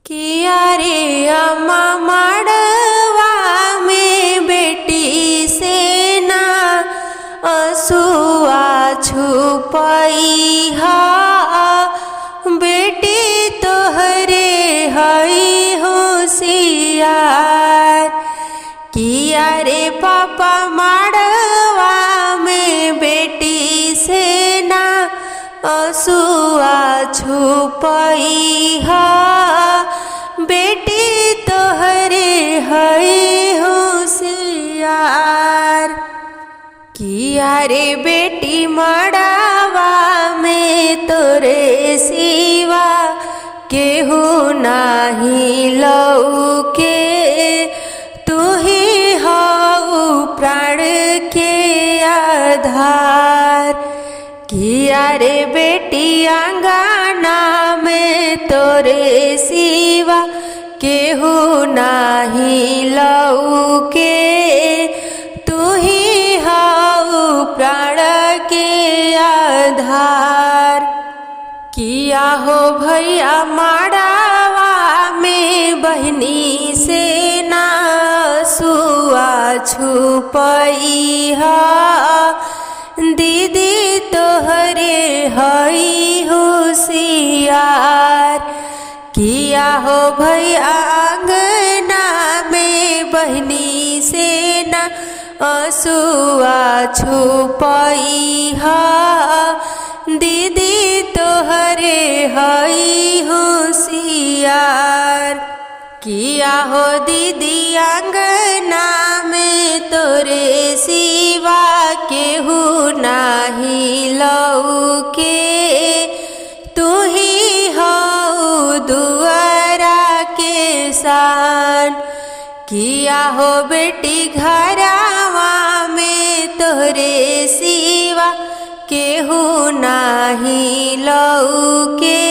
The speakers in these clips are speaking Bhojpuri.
किया रे अम्मा मड़वा में बेटी से ना असुआ छुपई हा। बेटी तोहरे हई होशियार। किया रे पापा मड़वा में बेटी से ना असुआ छुपई हा। बेटी तोहरे हई होशियार। किया रे बेटी मड़वा में तोरे सिवा केहू नाही लौके। तू ही हऊ प्राण के आधार। किया रे बेटी अंगना में तोरे सिवा केहू नाही लौके। तू ही हऊ प्राण के आधार। किया हो भैया मड़वा में बहनी से ना असुआ छुपई हा। दीदी तोहरे हई होशियार। किया हो भैया अंगना में बहनी से ना असुआ छुपई हा। दीदी तोहरे हई होशियार। किया हो दीदी अंगना में तोरे सिवा केहू नाही लौके। तू ही हऊ दुआरा के शान। किया हो बेटी घरवा में तोरे सिवा केहू नाही लौके।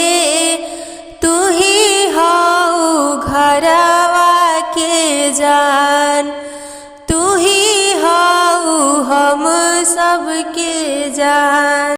तू ही हऊ घरवा के जान। तू ही हऊ हम सबके जान।